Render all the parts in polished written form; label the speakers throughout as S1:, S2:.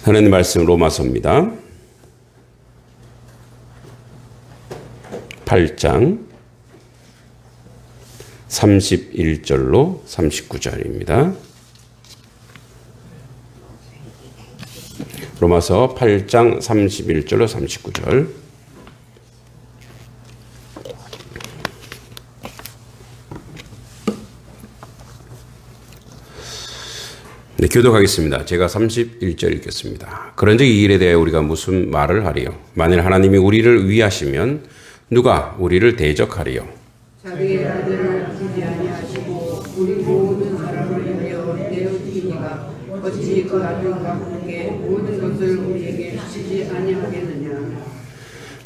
S1: 하나님 말씀 로마서입니다. 8장 31절로 39절입니다. 로마서 8장 31절로 39절. 네, 교독하겠습니다. 제가 31절 읽겠습니다. 그런즉 이 일에 대해 우리가 무슨 말을 하리요? 만일 하나님이 우리를 위하시면 누가 우리를 대적하리요?
S2: 자기의 아들을 주지 아니하시고 우리 모든 사람을 위하여 내어주시니가 어찌 그 아들과 함께 모든 것을 우리에게 주시지 아니하겠느냐?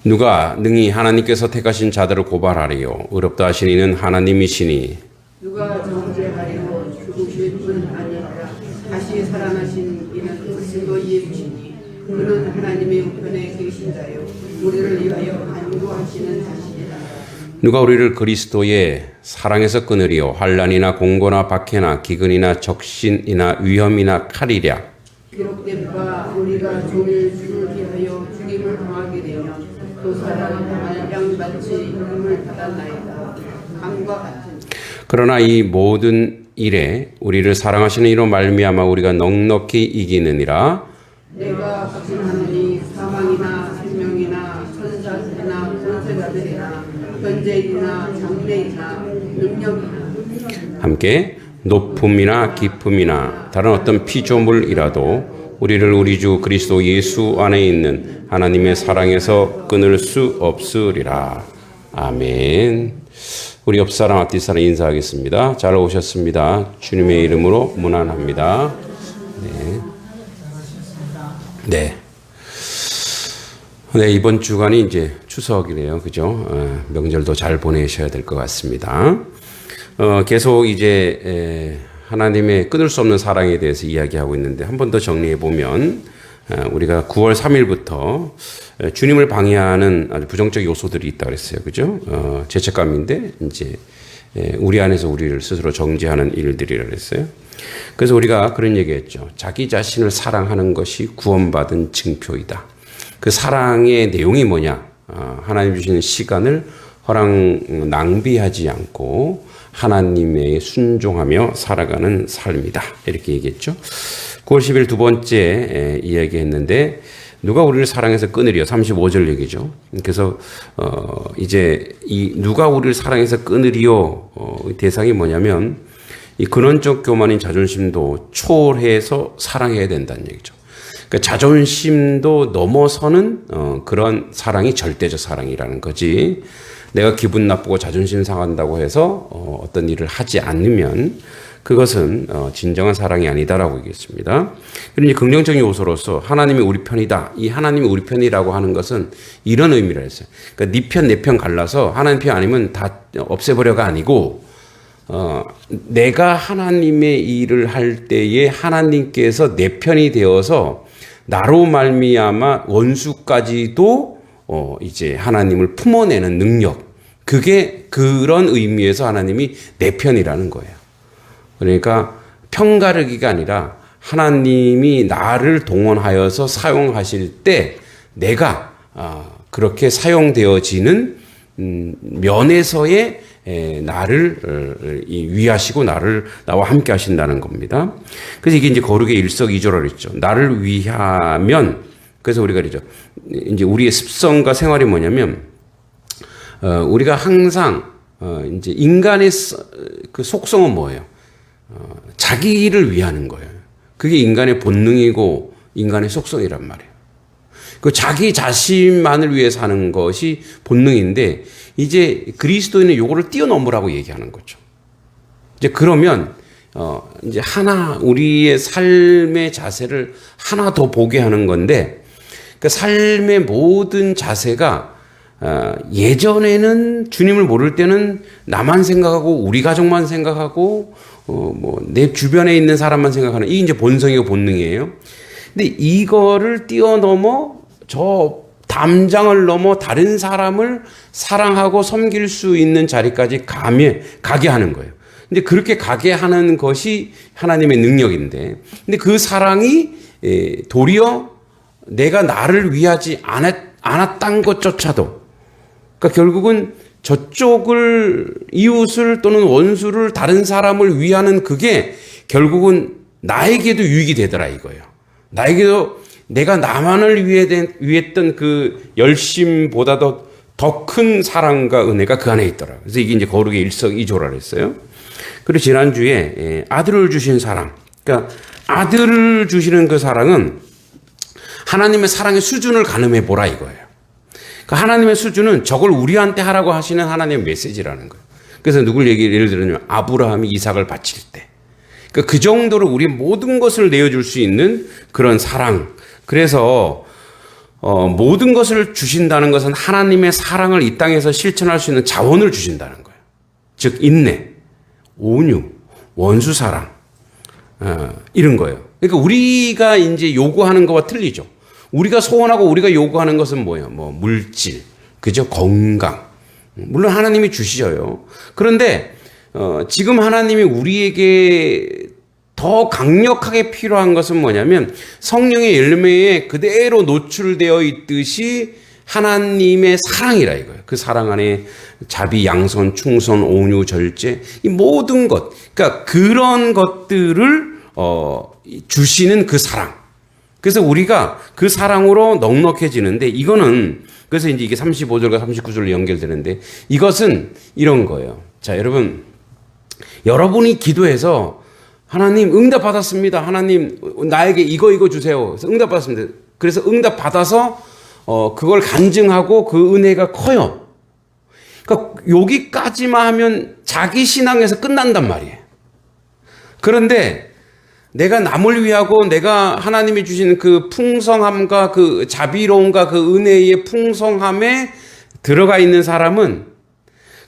S1: 누가 능히 하나님께서 택하신 자들을 고발하리요? 의롭다 하신 이는 하나님이시니
S2: 누가 정죄하리요? 죽으실 분 아니라 다시 살아나신 이는 그리스도 예수시니 그는 하나님의 우편에 계신 자요 우리를 위하여 간구하시는 자시니라.
S1: 누가 우리를 그리스도의 사랑에서 끊으리요? 환난이나 공고나 박해나 기근이나 적신이나 위험이나 칼이랴.
S2: 기록된 바 우리가 종일 주를 위하여 죽임을 당하게 되면 또 사랑을 당할 양같이 이름을 받았나이다. 강과 같은
S1: 그러나 이 모든 일에 우리를 사랑하시는 이로 말미암아 우리가 넉넉히 이기느니라.
S2: 내가 확신하노니 사망이나 생명이나 천사들이나 권세자들이나 현재이나 장래이나 능력이나
S1: 함께 높음이나 깊음이나 다른 어떤 피조물이라도 우리를 우리 주 그리스도 예수 안에 있는 하나님의 사랑에서 끊을 수 없으리라. 아멘. 우리 옆사람 앞뒷사람 인사하겠습니다. 잘 오셨습니다. 주님의 이름으로 문안합니다. 네. 네, 이번 주간이 이제 추석이네요. 그죠? 명절도 잘 보내셔야 될 것 같습니다. 계속 이제 하나님의 끊을 수 없는 사랑에 대해서 이야기하고 있는데 한 번 더 정리해 보면 우리가 9월 3일부터 주님을 방해하는 아주 부정적 요소들이 있다고 그랬어요. 그죠? 죄책감인데 이제 우리 안에서 우리를 스스로 정죄하는 일들이라고 그랬어요. 그래서 우리가 그런 얘기했죠. 자기 자신을 사랑하는 것이 구원받은 증표이다. 그 사랑의 내용이 뭐냐? 하나님 주시는 시간을 낭비하지 않고 하나님의 순종하며 살아가는 삶이다. 이렇게 얘기했죠. 9월 10일 두 번째 이야기했는데 누가 우리를 사랑해서 끊으리요? 35절 얘기죠. 그래서 이제 이 누가 우리를 사랑해서 끊으리요? 대상이 뭐냐면 이 근원적 교만인 자존심도 초월해서 사랑해야 된다는 얘기죠. 그러니까 자존심도 넘어서는 그런 사랑이 절대적 사랑이라는 거지. 내가 기분 나쁘고 자존심 상한다고 해서 어떤 일을 하지 않으면 그것은 진정한 사랑이 아니다라고 얘기했습니다. 그리고 이제 긍정적인 요소로서 하나님이 우리 편이다. 이 하나님이 우리 편이라고 하는 것은 이런 의미를 했어요. 그러니까 네 편, 내 편 갈라서 하나님 편 아니면 다 없애버려가 아니고 내가 하나님의 일을 할 때에 하나님께서 내 편이 되어서 나로 말미암아 원수까지도 이제 하나님을 품어내는 능력. 그게 그런 의미에서 하나님이 내 편이라는 거예요. 그러니까 편가르기가 아니라 하나님이 나를 동원하여서 사용하실 때 내가 그렇게 사용되어지는 면에서의 나를 위하시고 나와 함께 하신다는 겁니다. 그래서 이게 이제 거룩의 일석이조라고 했죠. 나를 위하면 그래서 우리가 그러죠. 이제 우리의 습성과 생활이 뭐냐면 우리가 항상 이제 인간의 그 속성은 뭐예요? 자기를 위하는 거예요. 그게 인간의 본능이고 인간의 속성이란 말이에요. 그 자기 자신만을 위해 사는 것이 본능인데 이제 그리스도인은 요거를 뛰어넘으라고 얘기하는 거죠. 이제 그러면 이제 하나 우리의 삶의 자세를 하나 더 보게 하는 건데 그 삶의 모든 자세가 예전에는 주님을 모를 때는 나만 생각하고 우리 가족만 생각하고 뭐 내 주변에 있는 사람만 생각하는 이게 이제 본성이고 본능이에요. 근데 이거를 뛰어넘어 저 담장을 넘어 다른 사람을 사랑하고 섬길 수 있는 자리까지 가게 하는 거예요. 근데 그렇게 가게 하는 것이 하나님의 능력인데, 근데 그 사랑이 도리어 내가 나를 위하지 않았던 것조차도, 그러니까 결국은 저쪽을, 이웃을 또는 원수를, 다른 사람을 위하는 그게 결국은 나에게도 유익이 되더라 이거예요. 나에게도 내가 나만을 위했던 그 열심보다도 더 큰 사랑과 은혜가 그 안에 있더라. 그래서 이게 이제 거룩의 일석이조라 그랬어요. 그리고 지난주에 아들을 주신 사랑, 그러니까 아들을 주시는 그 사랑은 하나님의 사랑의 수준을 가늠해 보라 이거예요. 그러니까 하나님의 수준은 저걸 우리한테 하라고 하시는 하나님의 메시지라는 거예요. 그래서 누굴 예를 들면 아브라함이 이삭을 바칠 때, 그러니까 그 정도로 우리 모든 것을 내어줄 수 있는 그런 사랑. 그래서 모든 것을 주신다는 것은 하나님의 사랑을 이 땅에서 실천할 수 있는 자원을 주신다는 거예요. 즉 인내, 온유, 원수 사랑, 이런 거예요. 그러니까 우리가 이제 요구하는 것과 틀리죠. 우리가 소원하고 우리가 요구하는 것은 뭐예요? 뭐 물질, 그죠? 건강. 물론 하나님이 주시죠. 그런데 지금 하나님이 우리에게 더 강력하게 필요한 것은 뭐냐면 성령의 열매에 그대로 노출되어 있듯이 하나님의 사랑이라 이거예요. 그 사랑 안에 자비, 양선, 충선, 온유, 절제, 이 모든 것, 그러니까 그런 것들을 주시는 그 사랑. 그래서 우리가 그 사랑으로 넉넉해지는데, 이거는 그래서 이제 이게 35절과 39절로 연결되는데, 이것은 이런 거예요. 자, 여러분이 기도해서 하나님 응답 받았습니다. 하나님 나에게 이거 주세요. 그래서 응답 받았습니다. 그래서 응답 받아서 그걸 간증하고 그 은혜가 커요. 그러니까 여기까지만 하면 자기 신앙에서 끝난단 말이에요. 그런데 내가 남을 위하고 내가 하나님이 주시는 그 풍성함과 그 자비로움과 그 은혜의 풍성함에 들어가 있는 사람은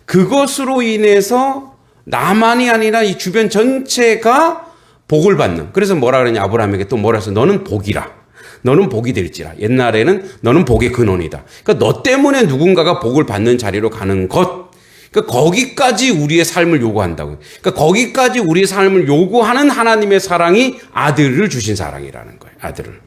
S1: 그것으로 인해서 나만이 아니라 이 주변 전체가 복을 받는. 그래서 뭐라 그러냐, 아브라함에게 또 뭐라 해서 너는 복이라. 너는 복이 될지라. 옛날에는 너는 복의 근원이다. 그러니까 너 때문에 누군가가 복을 받는 자리로 가는 것. 그러니까 거기까지 우리의 삶을 요구한다고요. 그러니까 거기까지 우리의 삶을 요구하는 하나님의 사랑이 아들을 주신 사랑이라는 거예요. 아들을.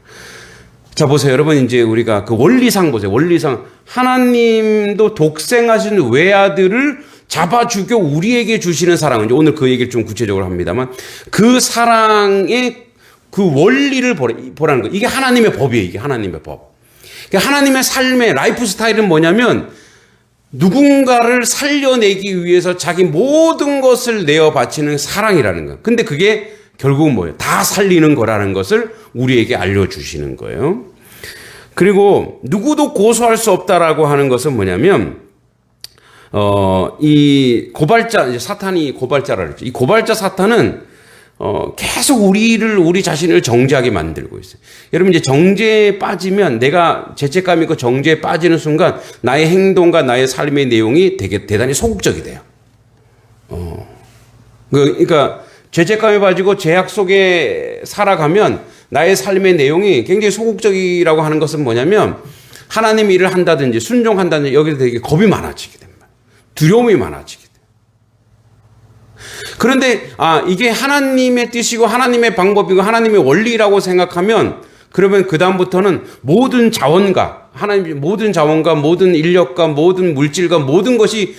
S1: 자, 보세요. 여러분, 이제 우리가 그 원리상 보세요. 원리상. 하나님도 독생하신 외아들을 잡아 죽여 우리에게 주시는 사랑은, 이제 오늘 그 얘기를 좀 구체적으로 합니다만, 그 사랑의 그 원리를 보라는 거예요. 이게 하나님의 법이에요. 이게 하나님의 법. 그러니까 하나님의 삶의 라이프 스타일은 뭐냐면, 누군가를 살려내기 위해서 자기 모든 것을 내어 바치는 사랑이라는 거예요. 근데 그게 결국은 뭐예요? 다 살리는 거라는 것을 우리에게 알려주시는 거예요. 그리고 누구도 고소할 수 없다라고 하는 것은 뭐냐면, 이 고발자, 이제 사탄이 고발자라 그랬죠. 이 고발자 사탄은 계속 우리 자신을 정죄하게 만들고 있어요. 여러분, 이제 정죄에 빠지면, 내가 죄책감 있고 정죄에 빠지는 순간 나의 행동과 나의 삶의 내용이 되게 대단히 소극적이 돼요. 그러니까 죄책감에 빠지고 죄악 속에 살아가면 나의 삶의 내용이 굉장히 소극적이라고 하는 것은 뭐냐면, 하나님 일을 한다든지 순종한다든지 여기서 되게 겁이 많아지게 됩니다. 두려움이 많아지게 돼요. 그런데 이게 하나님의 뜻이고 하나님의 방법이고 하나님의 원리라고 생각하면, 그러면 그 다음부터는 모든 자원과 모든 인력과 모든 물질과 모든 것이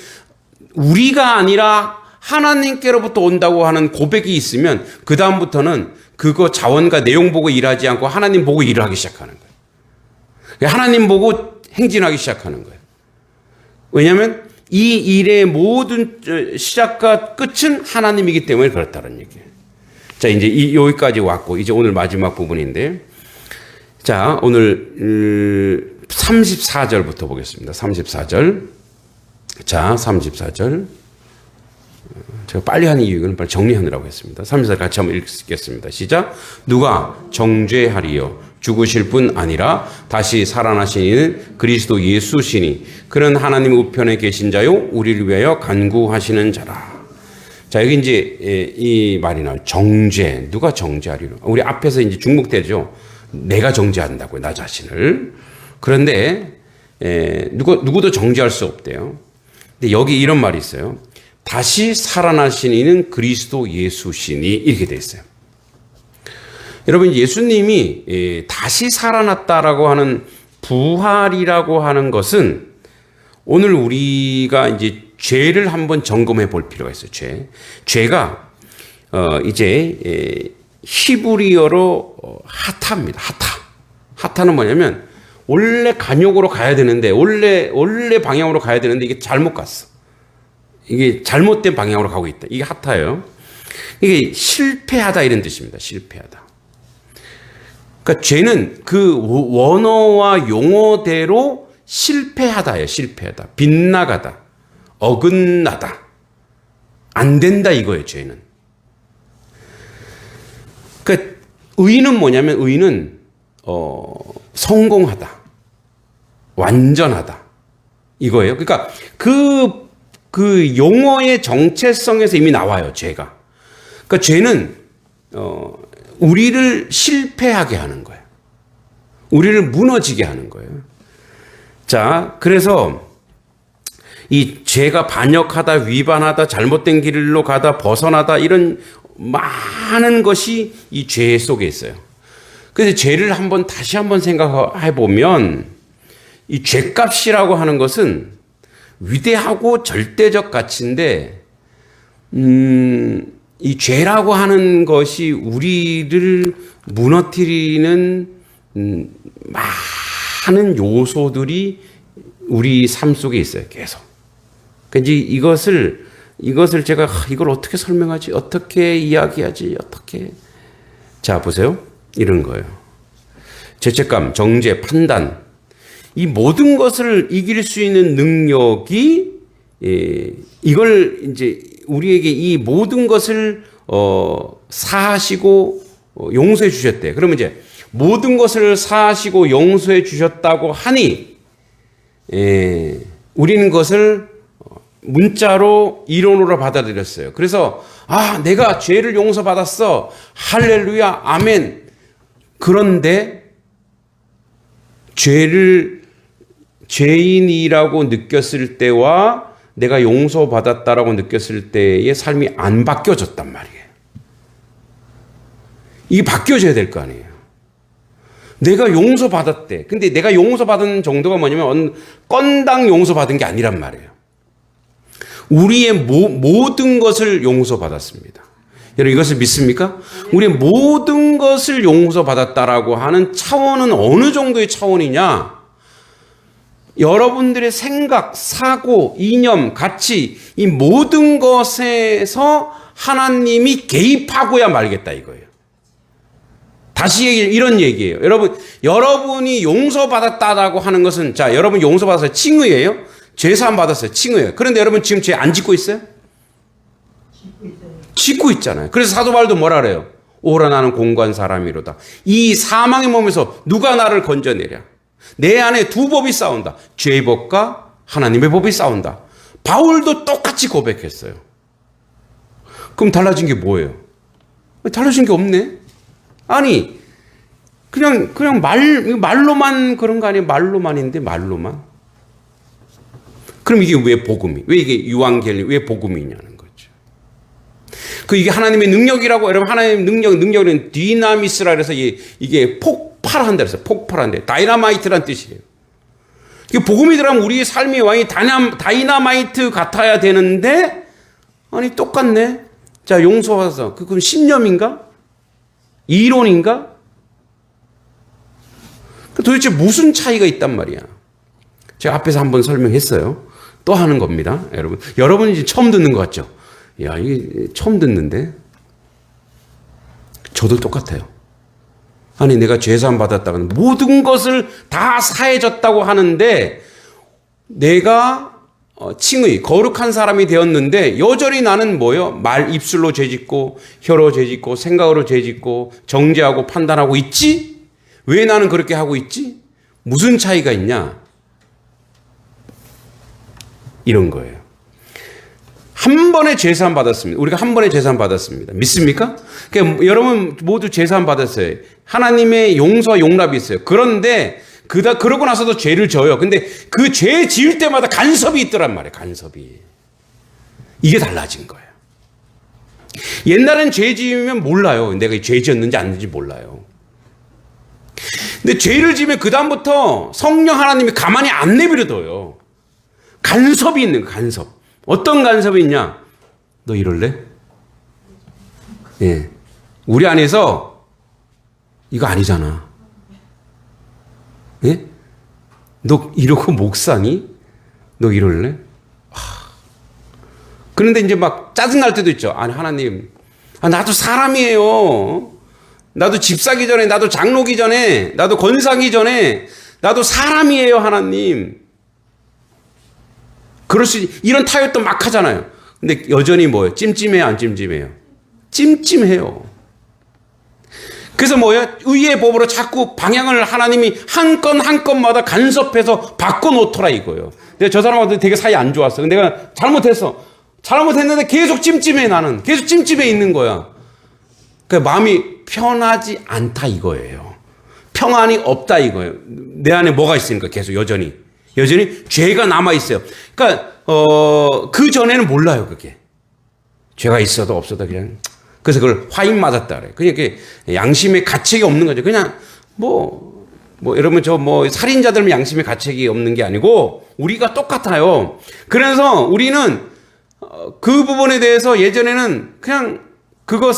S1: 우리가 아니라 하나님께로부터 온다고 하는 고백이 있으면, 그 다음부터는 그거 자원과 내용 보고 일하지 않고 하나님 보고 일을 하기 시작하는 거예요. 하나님 보고 행진하기 시작하는 거예요. 왜냐하면 이 일의 모든 시작과 끝은 하나님이기 때문에 그렇다는 얘기예요. 자, 이제 여기까지 왔고, 이제 오늘 마지막 부분인데, 자, 오늘 34절부터 보겠습니다. 34절. 자, 34절. 제가 빨리 하는 이유는 빨리 정리하느라고 했습니다. 34절 같이 한번 읽겠습니다. 시작. 누가 정죄하리요? 죽으실 뿐 아니라 다시 살아나신 이는 그리스도 예수시니 그는 하나님 우편에 계신 자요 우리를 위하여 간구하시는 자라. 자, 여기 이제 이 말이 나와요. 정죄. 누가 정죄하리요? 우리 앞에서 이제 중복되죠. 내가 정죄한다고요, 나 자신을. 그런데 누구도 정죄할 수 없대요. 근데 여기 이런 말이 있어요. 다시 살아나신 이는 그리스도 예수시니, 이렇게 돼 있어요. 여러분, 예수님이 다시 살아났다라고 하는 부활이라고 하는 것은 오늘 우리가 이제 죄를 한번 점검해 볼 필요가 있어요. 죄가 이제 히브리어로 하타입니다. 하타는 뭐냐면 원래 간역으로 가야 되는데 원래 방향으로 가야 되는데 이게 잘못 갔어. 이게 잘못된 방향으로 가고 있다. 이게 하타예요. 이게 실패하다 이런 뜻입니다. 실패하다. 그러니까 죄는 그 원어와 용어대로 실패하다예요. 실패하다. 빗나가다. 어긋나다. 안 된다 이거예요. 죄는. 그러니까 의는 뭐냐면 의는 성공하다. 완전하다. 이거예요. 그러니까 그 용어의 정체성에서 이미 나와요. 죄가. 그러니까 죄는 우리를 실패하게 하는 거예요. 우리를 무너지게 하는 거예요. 자, 그래서 이 죄가 반역하다, 위반하다, 잘못된 길로 가다, 벗어나다 이런 많은 것이 이 죄 속에 있어요. 그래서 죄를 다시 한번 생각해 보면 이 죄값이라고 하는 것은 위대하고 절대적 가치인데 이 죄라고 하는 것이 우리를 무너뜨리는 많은 요소들이 우리 삶 속에 있어요. 계속. 그러니까 이것을 제가 이걸 어떻게 설명하지? 어떻게 이야기하지? 어떻게? 자, 보세요. 이런 거예요. 죄책감, 정죄, 판단. 이 모든 것을 이길 수 있는 능력이 이걸 이제 우리에게 이 모든 것을 사하시고 용서해 주셨대. 그러면 이제 모든 것을 사하시고 용서해 주셨다고 하니 우리는 그것을 문자로 이론으로 받아들였어요. 그래서 내가 죄를 용서받았어. 할렐루야. 아멘. 그런데 죄인이라고 느꼈을 때와 내가 용서받았다라고 느꼈을 때의 삶이 안 바뀌어졌단 말이에요. 이게 바뀌어져야 될 거 아니에요. 내가 용서받았대. 근데 내가 용서받은 정도가 뭐냐면 건당 용서받은 게 아니란 말이에요. 우리의 모든 것을 용서받았습니다. 여러분 이것을 믿습니까? 우리의 모든 것을 용서받았다라고 하는 차원은 어느 정도의 차원이냐? 여러분들의 생각, 사고, 이념, 가치 이 모든 것에서 하나님이 개입하고야 말겠다 이거예요. 다시 이런 얘기예요. 여러분이 용서받았다라고 하는 것은 자, 여러분 용서받아서 칭의예요? 죄사함 받았어요. 칭의예요. 그런데 여러분 지금 죄 안 짓고 있어요? 짓고 있잖아요. 그래서 사도 바울도 뭐라 그래요? 오라 나는 공고한 사람이로다. 이 사망의 몸에서 누가 나를 건져내랴? 내 안에 두 법이 싸운다. 죄의 법과 하나님의 법이 싸운다. 바울도 똑같이 고백했어요. 그럼 달라진 게 뭐예요? 달라진 게 없네. 아니 그냥 말로만 그런 거 아니에요? 말로만인데 말로만. 그럼 이게 왜 복음이? 왜 이게 유앙겔리 왜 복음이냐는 거죠. 이게 하나님의 능력이라고 여러분 하나님의 능력은 디나미스라 그래서 이게 폭발한다 그래서 폭발한다. 다이나마이트란 뜻이에요. 이게 복음이 들어가면 우리의 삶의 왕이 다이나마이트 같아야 되는데 아니 똑같네. 자 용서받아서 그건 신념인가? 이론인가? 도대체 무슨 차이가 있단 말이야. 제가 앞에서 한번 설명했어요. 또 하는 겁니다. 여러분이 이제 처음 듣는 것 같죠? 야, 이게 처음 듣는데? 저도 똑같아요. 아니, 내가 죄사함 받았다고 모든 것을 다 사해졌다고 하는데 내가 칭의, 거룩한 사람이 되었는데 여전히 나는 뭐요? 입술로 죄짓고 혀로 죄짓고 생각으로 죄짓고 정죄하고 판단하고 있지? 왜 나는 그렇게 하고 있지? 무슨 차이가 있냐? 이런 거예요. 한 번에 죄사함 받았습니다. 우리가 한 번에 죄사함 받았습니다. 믿습니까? 그러니까 여러분 모두 죄사함 받았어요. 하나님의 용서와 용납이 있어요. 그런데 그러고 나서도 죄를 져요. 근데 그 죄 지을 때마다 간섭이 있더란 말이에요. 간섭이. 이게 달라진 거예요. 옛날엔 죄 지으면 몰라요. 내가 죄 지었는지 아닌지 몰라요. 근데 죄를 지으면 그다음부터 성령 하나님이 가만히 안 내버려둬요. 간섭이 있는 거예요. 간섭. 어떤 간섭이 있냐? 너 이럴래? 예. 우리 안에서 이거 아니잖아. 예? 너 이러고 목사니? 너 이럴래? 그런데 이제 막 짜증날 때도 있죠. 아니, 하나님. 나도 사람이에요. 나도 집 사기 전에, 나도 장로기 전에, 나도 권사기 전에, 나도 사람이에요, 하나님. 이런 타협도 막 하잖아요. 근데 여전히 뭐예요? 찜찜해요, 안 찜찜해요? 찜찜해요. 그래서 뭐예요? 의의 법으로 자꾸 방향을 하나님이 한 건 한 건마다 간섭해서 바꿔놓더라 이거예요. 내가 저 사람한테 되게 사이 안 좋았어. 내가 잘못했는데 계속 찜찜해 나는. 계속 찜찜해 있는 거야. 그 마음이 편하지 않다 이거예요. 평안이 없다 이거예요. 내 안에 뭐가 있으니까 계속 여전히 죄가 남아 있어요. 그러니까 그 전에는 몰라요 그게. 죄가 있어도 없어도 그냥. 그래서 그걸 화인 맞았다 그래요. 그냥 양심의 가책이 없는 거죠. 그냥 여러분 살인자들은 양심의 가책이 없는 게 아니고 우리가 똑같아요. 그래서 우리는 그 부분에 대해서 예전에는 그냥 그거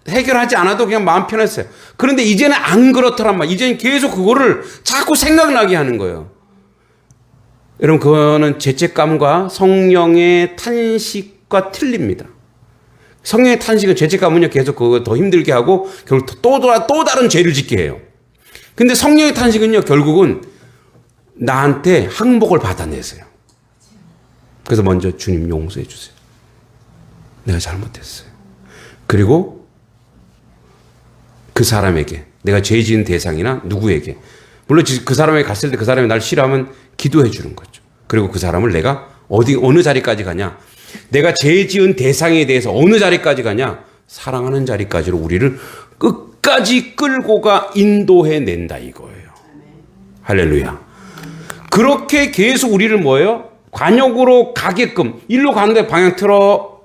S1: 해결하지 않아도 그냥 마음 편했어요. 그런데 이제는 안 그렇더란 말이에요. 이제는 계속 그거를 자꾸 생각나게 하는 거예요. 여러분 그거는 죄책감과 성령의 탄식과 틀립니다. 성령의 탄식은 죄책감은요 계속 그거 더 힘들게 하고 결국 또 다른 죄를 짓게 해요. 근데 성령의 탄식은요 결국은 나한테 항복을 받아내세요. 그래서 먼저 주님 용서해 주세요. 내가 잘못했어요. 그리고 그 사람에게 내가 죄 지은 대상이나 누구에게 물론 그 사람에게 갔을 때 그 사람이 날 싫어하면 기도해 주는 거죠. 그리고 그 사람을 내가 어느 자리까지 가냐? 내가 죄 지은 대상에 대해서 어느 자리까지 가냐? 사랑하는 자리까지로 우리를 끝까지 끌고 가 인도해 낸다 이거예요. 할렐루야. 그렇게 계속 우리를 뭐예요? 관역으로 가게끔 일로 가는데 방향 틀어.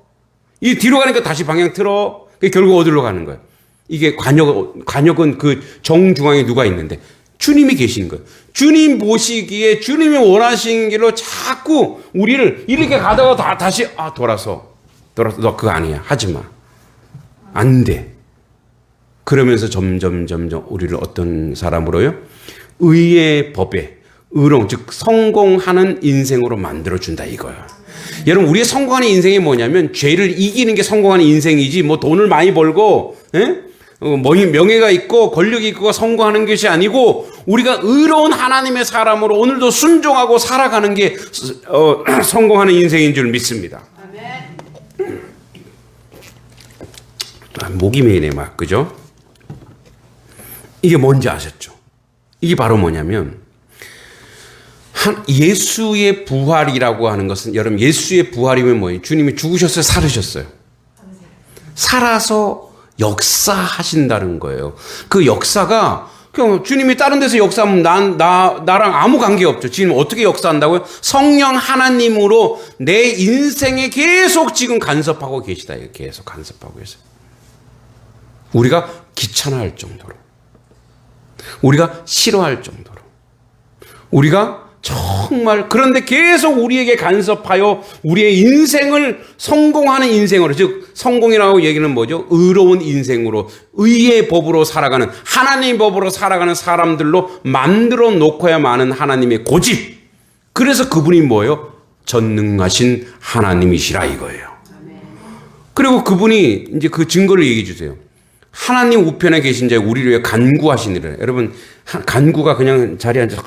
S1: 이 뒤로 가니까 다시 방향 틀어. 결국 어디로 가는 거예요? 이게 관역은 그 정중앙에 누가 있는데 주님이 계신 거예요. 주님 보시기에 주님이 원하시는 길로 자꾸 우리를 이렇게 가다가 다시 돌아서 너 그거 아니야. 하지 마. 안 돼. 그러면서 점점 우리를 어떤 사람으로요? 의의 법에 의로움 즉 성공하는 인생으로 만들어준다 이거예요. 여러분 우리의 성공하는 인생이 뭐냐면 죄를 이기는 게 성공하는 인생이지 돈을 많이 벌고 명예가 있고 권력이 있고 성공하는 것이 아니고 우리가 의로운 하나님의 사람으로 오늘도 순종하고 살아가는 게 성공하는 인생인 줄 믿습니다. 목이 메이네 막 그죠? 이게 뭔지 아셨죠? 이게 바로 뭐냐면 예수의 부활이라고 하는 것은 여러분 예수의 부활이면 뭐예요? 주님이 죽으셨어요? 살으셨어요? 살아서 역사하신다는 거예요. 그 역사가 그냥 주님이 다른 데서 역사하면 나랑 아무 관계 없죠. 지금 어떻게 역사한다고요? 성령 하나님으로 내 인생에 계속 지금 간섭하고 계시다. 계속 간섭하고 계세요. 우리가 귀찮아할 정도로 우리가 싫어할 정도로 우리가 정말 그런데 계속 우리에게 간섭하여 우리의 인생을 성공하는 인생으로 즉 성공이라고 얘기는 뭐죠? 의로운 인생으로 의의 법으로 살아가는 하나님의 법으로 살아가는 사람들로 만들어 놓고야만은 하나님의 고집. 그래서 그분이 뭐예요? 전능하신 하나님이시라 이거예요. 그리고 그분이 이제 그 증거를 얘기해 주세요. 하나님 우편에 계신 자에 우리를 위해 간구하시니라. 여러분 간구가 그냥 자리에 앉아서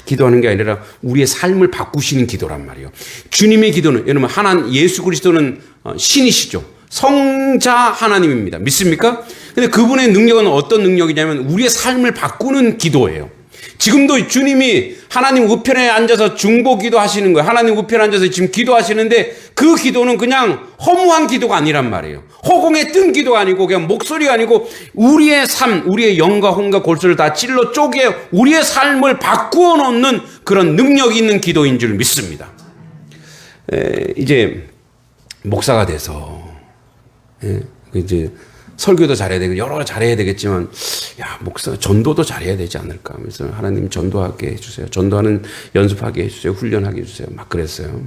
S1: 기도하는 게 아니라 우리의 삶을 바꾸시는 기도란 말이에요. 주님의 기도는 여러분 예수 그리스도는 신이시죠. 성자 하나님입니다. 믿습니까? 근데 그분의 능력은 어떤 능력이냐면 우리의 삶을 바꾸는 기도예요. 지금도 주님이 하나님 우편에 앉아서 중보기도 하시는 거예요. 하나님 우편에 앉아서 지금 기도하시는데 그 기도는 그냥 허무한 기도가 아니란 말이에요. 허공에 뜬 기도가 아니고 그냥 목소리가 아니고 우리의 삶, 우리의 영과 혼과 골수를 다 찔러 쪼개 우리의 삶을 바꾸어 놓는 그런 능력이 있는 기도인 줄 믿습니다. 이제 목사가 돼서 이제 설교도 잘해야 되고 여러 가지 잘해야 되겠지만 야 목사 전도도 잘해야 되지 않을까 하면서 하나님 전도하게 해주세요. 전도하는 연습하게 해주세요. 훈련하게 해주세요. 막 그랬어요.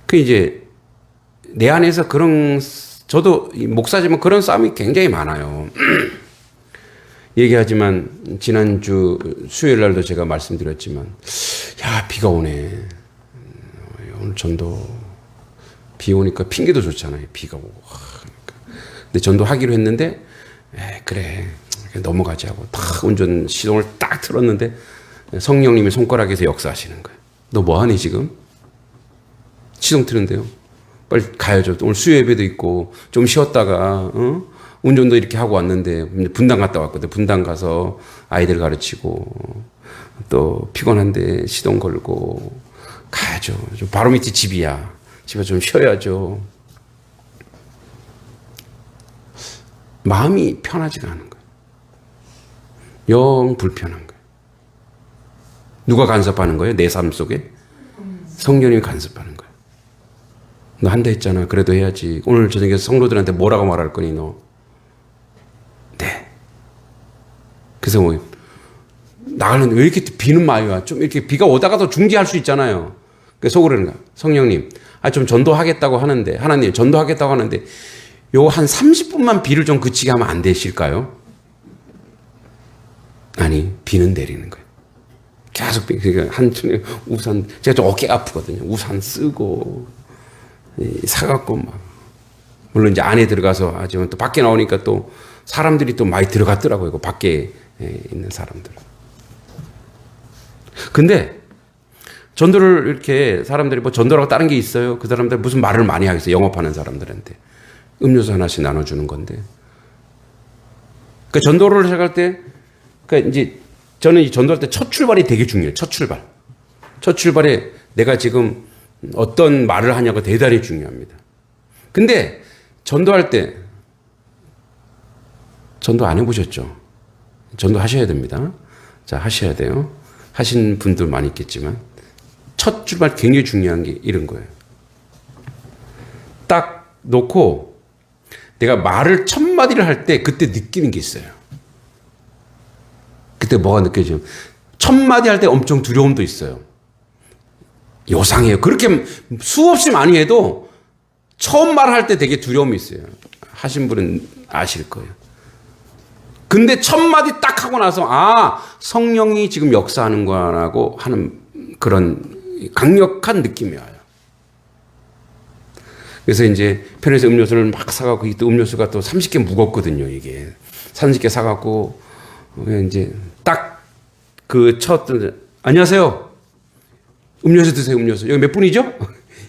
S1: 그 이제 내 안에서 그런 저도 목사지만 그런 싸움이 굉장히 많아요. 얘기하지만 지난주 수요일 날도 제가 말씀드렸지만 야 비가 오네. 오늘 전도 비 오니까 핑계도 좋잖아요. 비가 오고. 근데 전도하기로 했는데 그래 넘어가지 하고 딱 운전 시동을 딱 틀었는데 성령님이 손가락에서 역사하시는 거예요. 너 뭐하니 지금? 시동 트는데요. 빨리 가야죠. 오늘 수요 예배도 있고 좀 쉬었다가 운전도 이렇게 하고 왔는데 분당 갔다 왔거든. 분당 가서 아이들 가르치고 또 피곤한데 시동 걸고 가야죠. 바로 밑에 집이야. 집에 좀 쉬어야죠. 마음이 편하지가 않은 거예요. 영 불편한 거예요. 누가 간섭하는 거예요? 내 삶 속에? 성령님이 간섭하는 거예요. 너 한다 했잖아. 그래도 해야지. 오늘 저녁에 성도들한테 뭐라고 말할 거니 너? 네. 그래서 뭐 나가는데 왜 이렇게 비는 많이 와? 좀 이렇게 비가 오다가도 중지할 수 있잖아요. 그래서 속으로 그러는 거야. 성령님, 좀 전도하겠다고 하는데 하나님 전도하겠다고 하는데 요 한 30분만 비를 좀 그치게 하면 안 되실까요? 아니, 비는 내리는 거예요. 계속 그러니까 한쪽에 우산 제가 좀 어깨가 아프거든요. 우산 쓰고 사갖고 막 물론 이제 안에 들어가서 하지만 또 밖에 나오니까 또 사람들이 또 많이 들어갔더라고요. 그 밖에 있는 사람들. 근데 전도를 이렇게 사람들이 뭐 전도라고 다른 게 있어요. 그 사람들 무슨 말을 많이 하겠어요. 영업하는 사람들한테. 음료수 하나씩 나눠주는 건데. 그 전도를 시작할 때, 그러니까 이제 저는 이 전도할 때 첫 출발이 되게 중요해요. 첫 출발. 첫 출발에 내가 지금 어떤 말을 하냐가 대단히 중요합니다. 근데 전도할 때, 전도 안 해보셨죠? 전도 하셔야 됩니다. 자, 하셔야 돼요. 하신 분들 많이 있겠지만, 첫 출발 굉장히 중요한 게 이런 거예요. 딱 놓고, 내가 말을 첫 마디를 할 때 그때 느끼는 게 있어요. 그때 뭐가 느껴지면 첫 마디 할 때 엄청 두려움도 있어요. 요상해요. 그렇게 수없이 많이 해도 처음 말할 때 되게 두려움이 있어요. 하신 분은 아실 거예요. 근데 첫 마디 딱 하고 나서 성령이 지금 역사하는 거라고 하는 그런 강력한 느낌이 와요. 그래서 이제 편의점 음료수를 막 사갖고 또 음료수가 또 30개 무겁거든요. 이게 30개 사갖고 이제 딱 그 첫 안녕하세요. 음료수 드세요. 음료수 여기 몇 분이죠?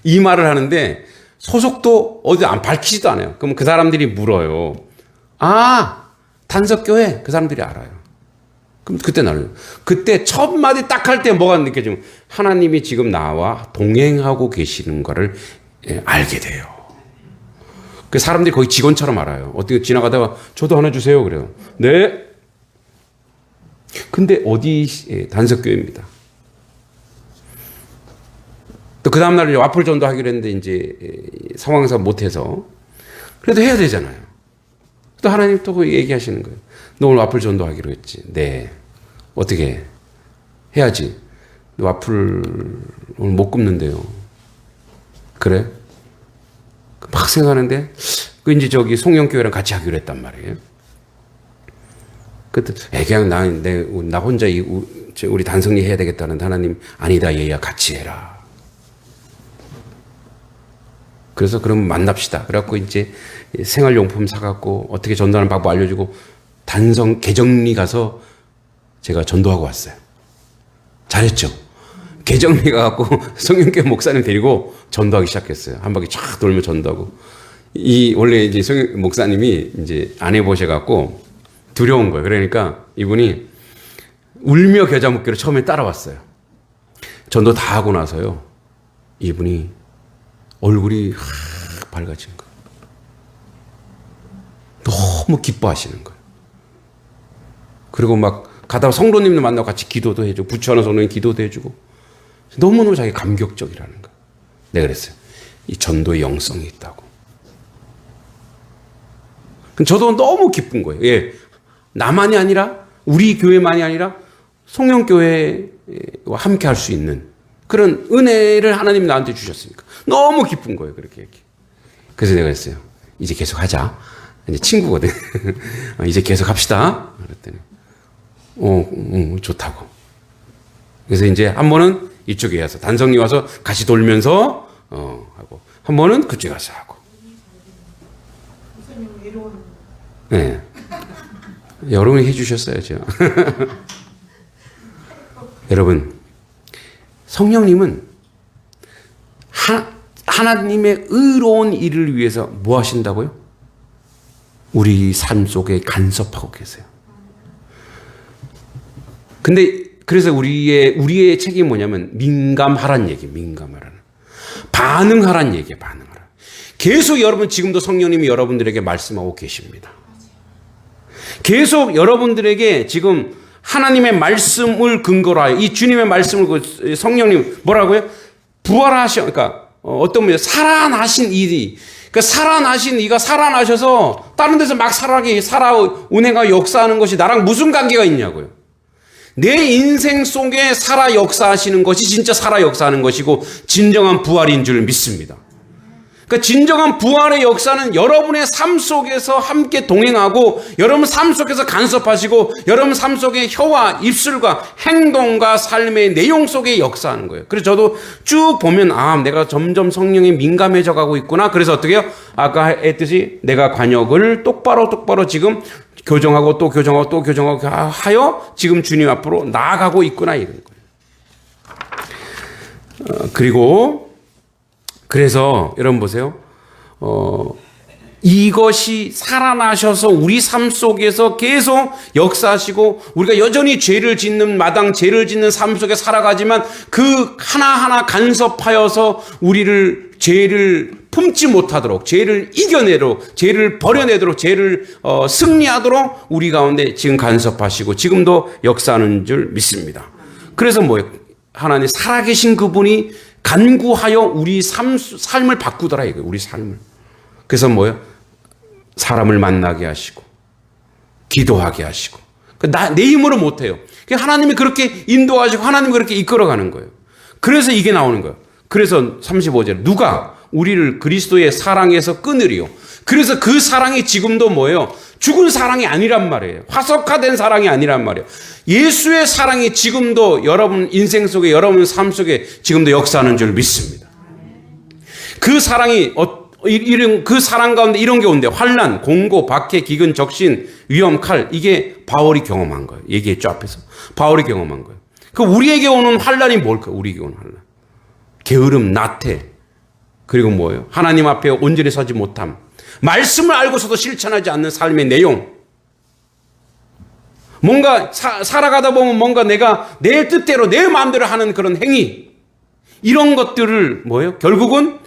S1: 이 말을 하는데 소속도 어디 안 밝히지도 않아요. 그럼 그 사람들이 물어요. 단석교회 그 사람들이 알아요. 그럼 그때 나눠요. 그때 첫 마디 딱 할 때 뭐가 느껴지면 하나님이 지금 나와 동행하고 계시는 거를 알게 돼요. 그 사람들이 거의 직원처럼 알아요. 어떻게 지나가다가 저도 하나 주세요. 그래요. 네. 근데 어디 단석교회입니다. 또 그 다음날 와플 전도하기로 했는데 이제 상황상 못해서 그래도 해야 되잖아요. 또 하나님 또 얘기하시는 거예요. 너 오늘 와플 전도하기로 했지. 네. 어떻게 해야지. 와플 오늘 못 굽는데요. 그래? 막 생각하는데 그 이제 저기 송영교회랑 같이 하기로 했단 말이에요. 그때 그냥 나 혼자 우리 단성리 해야 되겠다는데 하나님 아니다 얘야 같이 해라. 그래서 그럼 만납시다. 그래갖고 이제 생활용품 사갖고 어떻게 전도하는 방법 알려주고 개정리 가서 제가 전도하고 왔어요. 잘했죠? 개정리 가갖고 성령교회 목사님 데리고 전도하기 시작했어요. 한 바퀴 쫙 돌며 전도하고. 원래 이제 성령 목사님이 이제 안 해보셔갖고 두려운 거예요. 그러니까 이분이 울며 겨자 먹기로 처음에 따라왔어요. 전도 다 하고 나서요. 이분이 얼굴이 밝아진 거예요. 너무 기뻐하시는 거예요. 그리고 막 가다가 성도님들 만나고 같이 기도도 해주고 부처하는 성도님 기도도 해주고 너무너무 자기 감격적이라는 거예요. 내가 그랬어요. 이 전도의 영성이 있다고. 저도 너무 기쁜 거예요. 예. 나만이 아니라, 우리 교회만이 아니라 송영교회와 함께 할 수 있는 그런 은혜를 하나님이 나한테 주셨으니까. 너무 기쁜 거예요. 그렇게. 그래서 내가 했어요. 이제 계속 하자. 이제 친구거든. 이제 계속 합시다. 그랬더니, 좋다고. 그래서 이제 한 번은 이쪽에 와서, 단성리 와서 같이 돌면서, 하고, 한 번은 그쪽에 가서 하고. 네. 여러분이 해주셨어야죠. 여러분, 성령님은 하나님의 의로운 일을 위해서 뭐 하신다고요? 우리 삶 속에 간섭하고 계세요. 근데 그래서 우리의 책임이 뭐냐면 민감하란 얘기, 민감하라는. 반응하란 얘기예요, 반응하라. 계속 여러분 지금도 성령님이 여러분들에게 말씀하고 계십니다. 계속 여러분들에게 지금 하나님의 말씀을 근거로 하여 이 주님의 말씀을 성령님 뭐라고요? 부활하셔. 그러니까 어떤 분이 살아나신 일이 그러니까 살아나신 이가 살아나셔서 다른 데서 막 운행하고 역사하는 것이 나랑 무슨 관계가 있냐고요. 내 인생 속에 살아 역사하시는 것이 진짜 살아 역사하는 것이고 진정한 부활인 줄 믿습니다. 그러니까 진정한 부활의 역사는 여러분의 삶 속에서 함께 동행하고 여러분 삶 속에서 간섭하시고 여러분 삶 속에 혀와 입술과 행동과 삶의 내용 속에 역사하는 거예요. 그래서 저도 쭉 보면 내가 점점 성령에 민감해져 가고 있구나. 그래서 어떻게 해요? 아까 했듯이 내가 관역을 똑바로 지금 교정하고 또 교정하고 또 교정하고 하여 지금 주님 앞으로 나아가고 있구나 이런 거예요. 그래서 여러분 보세요. 이것이 살아나셔서 우리 삶 속에서 계속 역사하시고 우리가 여전히 죄를 짓는 삶 속에 살아가지만 그 하나하나 간섭하여서 우리를 죄를 품지 못하도록 죄를 이겨내도록 죄를 버려내도록 죄를 승리하도록 우리 가운데 지금 간섭하시고 지금도 역사하는 줄 믿습니다. 그래서 뭐예요? 하나님 살아계신 그분이 간구하여 우리 삶을 바꾸더라 이거예요. 우리 삶을. 그래서 뭐예요? 사람을 만나게 하시고 기도하게 하시고 내 힘으로 못해요. 하나님이 그렇게 인도하시고 하나님이 그렇게 이끌어가는 거예요. 그래서 이게 나오는 거예요. 그래서 35절 누가 우리를 그리스도의 사랑에서 끊으리요. 그래서 그 사랑이 지금도 뭐예요? 죽은 사랑이 아니란 말이에요. 화석화된 사랑이 아니란 말이에요. 예수의 사랑이 지금도 여러분 인생 속에 여러분 삶 속에 지금도 역사하는 줄 믿습니다. 그 사랑이 그 사랑 가운데 이런 게 온대요. 환난, 공고, 박해, 기근, 적신, 위험, 칼. 이게 바울이 경험한 거예요. 얘기했죠 앞에서. 바울이 경험한 거예요. 그 우리에게 오는 환난이 뭘까요? 우리에게 오는 환난. 게으름, 나태. 그리고 뭐예요? 하나님 앞에 온전히 서지 못함. 말씀을 알고서도 실천하지 않는 삶의 내용. 뭔가 살아가다 보면 뭔가 내가 내 뜻대로 내 마음대로 하는 그런 행위. 이런 것들을 뭐예요? 결국은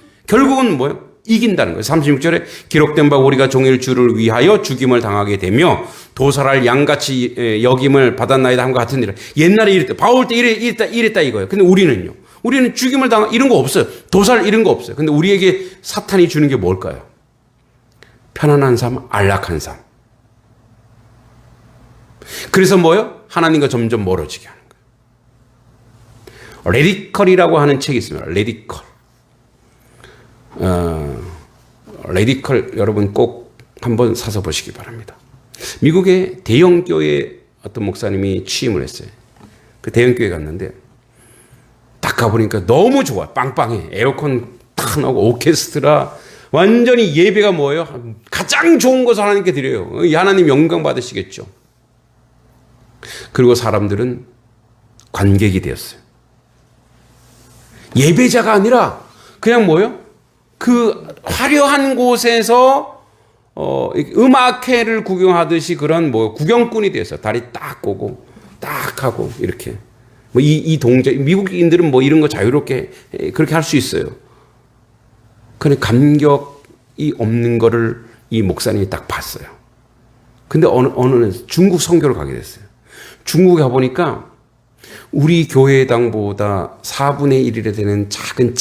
S1: 뭐예요? 이긴다는 거예요. 36절에 기록된 바 우리가 종일 주를 위하여 죽임을 당하게 되며 도살할 양같이 여김을 받았나이다 함과 같은 일을. 옛날에 이랬다. 바울 때 이랬다 이거예요. 근데 우리는요. 우리는 죽임을 당한 이런 거 없어요. 도살 이런 거 없어요. 근데 우리에게 사탄이 주는 게 뭘까요? 편안한 삶, 안락한 삶. 그래서 뭐예요? 하나님과 점점 멀어지게 하는 거예요. 레디컬이라고 하는 책이 있습니다. 레디컬. 레디컬 여러분 꼭 한번 사서 보시기 바랍니다. 미국의 대형교회 어떤 목사님이 취임을 했어요. 그 대형교회 갔는데 딱 가보니까 너무 좋아. 빵빵해. 에어컨 탁 나오고 오케스트라 완전히 예배가 뭐예요? 가장 좋은 것을 하나님께 드려요. 하나님 영광 받으시겠죠. 그리고 사람들은 관객이 되었어요. 예배자가 아니라 그냥 뭐예요? 그 화려한 곳에서 음악회를 구경하듯이 그런 구경꾼이 돼서 다리 딱 꼬고 딱 하고 이렇게 이 동작 미국인들은 이런 거 자유롭게 그렇게 할 수 있어요. 그런데 감격이 없는 거를 이 목사님이 딱 봤어요. 근데 어느 날 중국 선교를 가게 됐어요. 중국에 가보니까 우리 교회당보다 4분의 1이나 되는 작은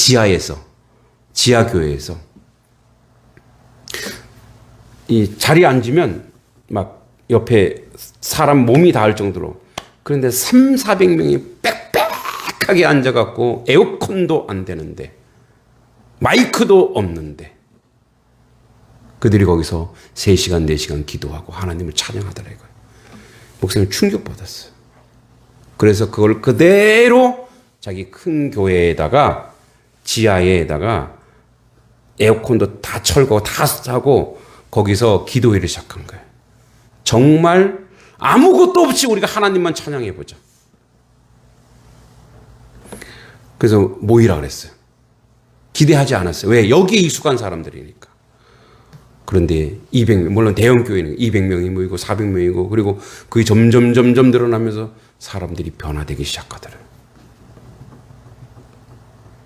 S1: 지하교회에서 이 자리에 앉으면 막 옆에 사람 몸이 닿을 정도로. 그런데 300~400명이 빽빽하게 앉아갖고 에어컨도 안 되는데 마이크도 없는데 그들이 거기서 3시간, 4시간 기도하고 하나님을 찬양하더라 이거예요. 목사님 충격받았어요. 그래서 그걸 그대로 자기 큰 교회에다가 지하에다가 에어컨도 다 철거 다 하고 거기서 기도회를 시작한 거예요. 정말 아무것도 없이 우리가 하나님만 찬양해 보자. 그래서 모이라 그랬어요. 기대하지 않았어요. 왜? 여기에 익숙한 사람들이니까. 그런데 200명, 물론 대형 교회는 200명이 모이고 400명이고 그리고 그게 점점 늘어나면서 사람들이 변화되기 시작하더래요.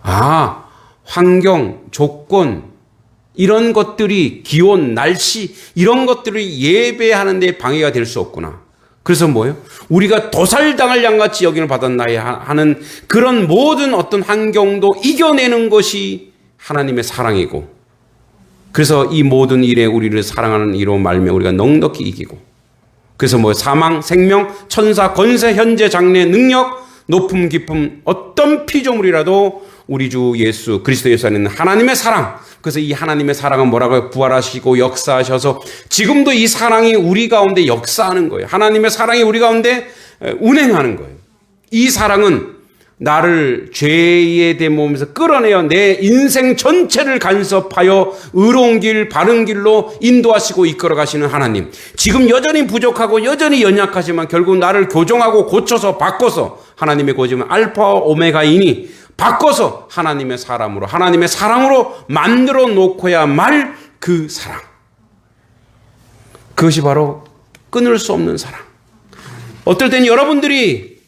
S1: 아, 환경, 조건, 이런 것들이 기온, 날씨, 이런 것들이 예배하는 데 방해가 될 수 없구나. 그래서 뭐예요? 우리가 도살당할 양같이 여김을 받았나야 하는 그런 모든 어떤 환경도 이겨내는 것이 하나님의 사랑이고, 그래서 이 모든 일에 우리를 사랑하는 이로 말미암아 우리가 넉넉히 이기고, 그래서 뭐 사망, 생명, 천사, 권세, 현재, 장래, 능력, 높음, 깊음, 어떤 피조물이라도 우리 주 예수 그리스도 예수 안에 있는 하나님의 사랑. 그래서 이 하나님의 사랑은 뭐라고요? 부활하시고 역사하셔서 지금도 이 사랑이 우리 가운데 역사하는 거예요. 하나님의 사랑이 우리 가운데 운행하는 거예요. 이 사랑은 나를 죄의 대모험에서 끌어내어 내 인생 전체를 간섭하여 의로운 길, 바른 길로 인도하시고 이끌어 가시는 하나님. 지금 여전히 부족하고 여전히 연약하지만 결국 나를 교정하고 고쳐서 바꿔서 하나님의 고집은 알파와 오메가이니 바꿔서 하나님의 사람으로, 하나님의 사랑으로 만들어 놓고야 말 그 사랑. 그것이 바로 끊을 수 없는 사랑. 어떨 때는 여러분들이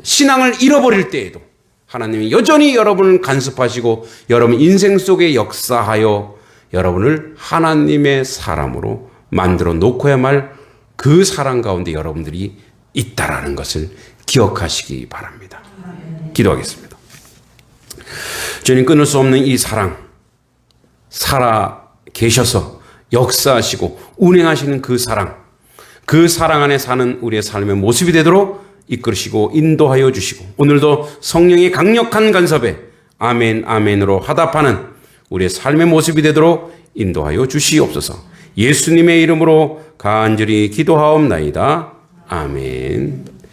S1: 신앙을 잃어버릴 때에도 하나님이 여전히 여러분을 간섭하시고 여러분 인생 속에 역사하여 여러분을 하나님의 사람으로 만들어 놓고야 말 그 사랑 가운데 여러분들이 있다라는 것을 기억하시기 바랍니다. 기도하겠습니다. 주님, 끊을 수 없는 이 사랑, 살아 계셔서 역사하시고 운행하시는 그 사랑 안에 사는 우리의 삶의 모습이 되도록 이끌으시고 인도하여 주시고, 오늘도 성령의 강력한 간섭에 아멘 아멘으로 화답하는 우리의 삶의 모습이 되도록 인도하여 주시옵소서. 예수님의 이름으로 간절히 기도하옵나이다. 아멘.